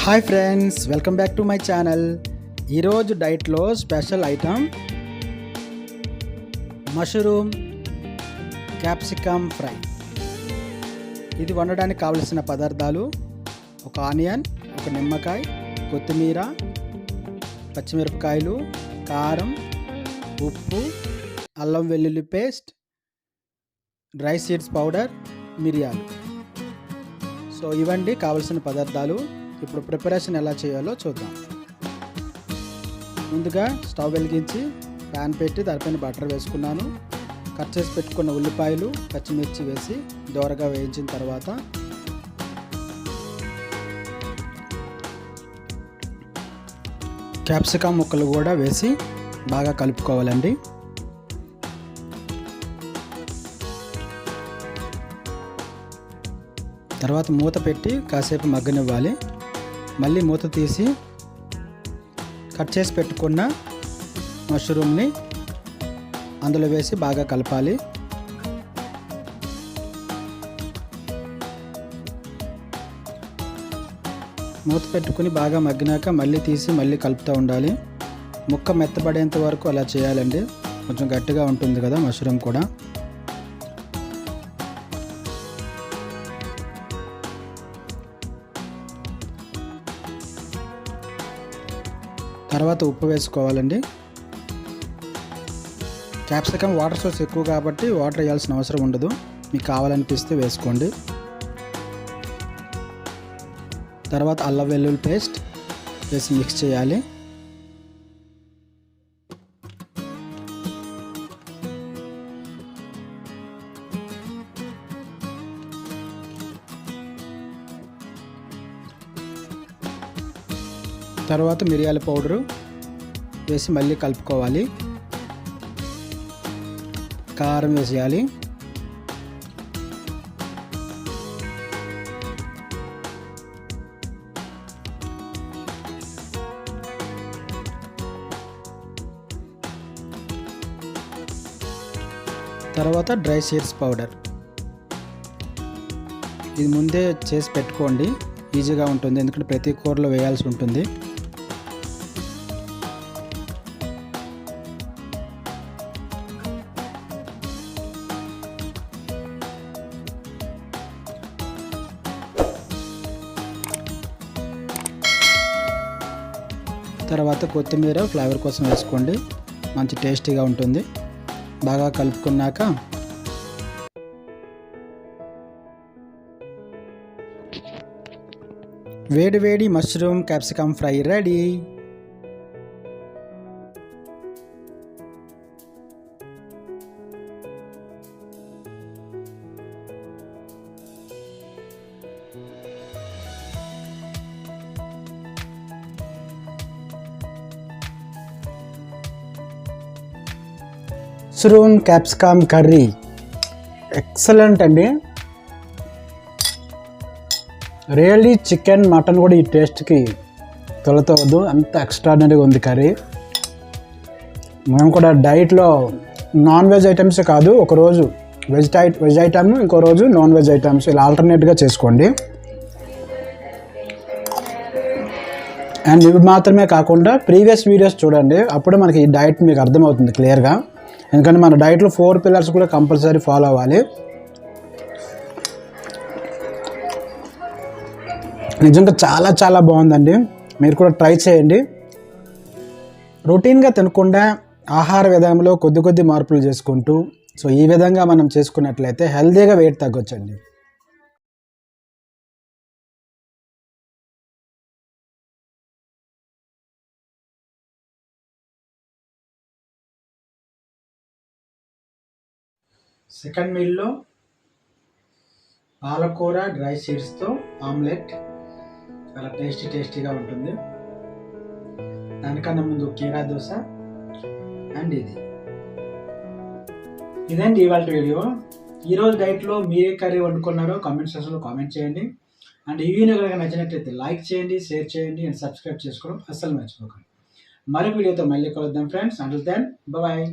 Hi friends, welcome back to my channel. ఈరోజు డైట్లో special item mushroom capsicum fry. ఇది వండడానికి కావలసిన పదార్థాలు: ఒక ఆనియన్, ఒక నిమ్మకాయ, కొత్తిమీర, పచ్చిమిరపకాయలు, కారం, ఉప్పు, అల్లం వెల్లుల్లి పేస్ట్, డ్రై సీడ్స్ పౌడర్, మిరియాలు. సో ఇవండి కావలసిన పదార్థాలు. ఇప్పుడు ప్రిపరేషన్ ఎలా చేయాలో చూద్దాం. ముందుగా స్టవ్ వెలిగించి ప్యాన్ పెట్టి దానిపైన బటర్ వేసుకున్నాను. కట్ చేసి పెట్టుకున్న ఉల్లిపాయలు, పచ్చిమిర్చి వేసి దోరగా వేయించిన తర్వాత క్యాప్సికమ్ ముక్కలు కూడా వేసి బాగా కలుపుకోవాలండి. తర్వాత మూత పెట్టి కాసేపు మగ్గనివ్వాలి. మళ్ళీ మూత తీసి కట్ చేసి పెట్టుకున్న మష్రూమ్ని అందులో వేసి బాగా కలపాలి. మూత పెట్టుకుని బాగా మగ్గినాక మళ్ళీ తీసి మళ్ళీ కలుపుతూ ఉండాలి. ముక్క మెత్తబడేంత వరకు అలా చేయాలండి. కొంచెం గట్టిగా ఉంటుంది కదా మష్రూమ్ కూడా. తర్వాత ఉప్పు వేసుకోవాలండి. క్యాప్సికమ్ వాటర్ సోర్స్ ఎక్కువ కాబట్టి వాటర్ వేయాల్సిన అవసరం ఉండదు. మీకు కావాలనిపిస్తే వేసుకోండి. తర్వాత అల్లం వెల్లుల్లి పేస్ట్ వేసి మిక్స్ చేయాలి. తర్వాత మిరియాల పౌడరు వేసి మళ్ళీ కలుపుకోవాలి. కారం వేసేయాలి. తర్వాత డ్రై సీడ్స్ పౌడర్. ఇది ముందే చేసి పెట్టుకోండి, ఈజీగా ఉంటుంది. ఎందుకంటే ప్రతి కూరలో వేయాల్సి ఉంటుంది. తర్వాత కొత్తిమీర ఫ్లేవర్ కోసం వేసుకోండి, మంచి టేస్టీగా ఉంటుంది. బాగా కలుపుకున్నాక వేడి వేడి mushroom capsicum fry ready. Mushroom capsicum curry excellent అండి. రియల్లీ చికెన్, మటన్ కూడా ఈ టేస్ట్కి తొలతవద్దు, అంత ఎక్స్ట్రాడినరీగా ఉంది కర్రీ. మేము కూడా డైట్లో నాన్ వెజ్ ఐటమ్సే కాదు, ఒకరోజు వెజ్ ఐటమ్, ఇంకో రోజు నాన్ వెజ్ ఐటమ్స్, ఇలా ఆల్టర్నేట్గా చేసుకోండి. అండ్ ఇవి మాత్రమే కాకుండా ప్రీవియస్ వీడియోస్ చూడండి, అప్పుడు మనకి ఈ డైట్ మీకు అర్థమవుతుంది క్లియర్గా. ఎందుకంటే మన డైట్లో 4 పిల్లర్స్ కూడా కంపల్సరీ ఫాలో అవ్వాలి. నిజంగా చాలా చాలా బాగుందండి. మీరు కూడా ట్రై చేయండి. రొటీన్గా తినకుండా ఆహార విధానంలో కొద్ది మార్పులు చేసుకుంటూ, సో ఈ విధంగా మనం చేసుకున్నట్లయితే హెల్తీగా వెయిట్ తగ్గొచ్చండి. సెకండ్ మీల్లో పాలకూర డ్రై సీడ్స్తో ఆమ్లెట్ చాలా టేస్టీగా ఉంటుంది. దానికన్నా ముందు కీరా దోశ. అండ్ ఇదండి ఇవాళ వీడియో. ఈరోజు డైట్లో మీరే కర్రీ వండుకున్నారో కామెంట్ సెక్షన్లో కామెంట్ చేయండి. అండ్ ఈ వీడియో కనుక నచ్చినట్లయితే లైక్ చేయండి, షేర్ చేయండి అండ్ సబ్స్క్రైబ్ చేసుకోవడం అస్సలు మర్చిపోకండి. మరో వీడియోతో మళ్ళీ కలుద్దాం ఫ్రెండ్స్. Until then bye.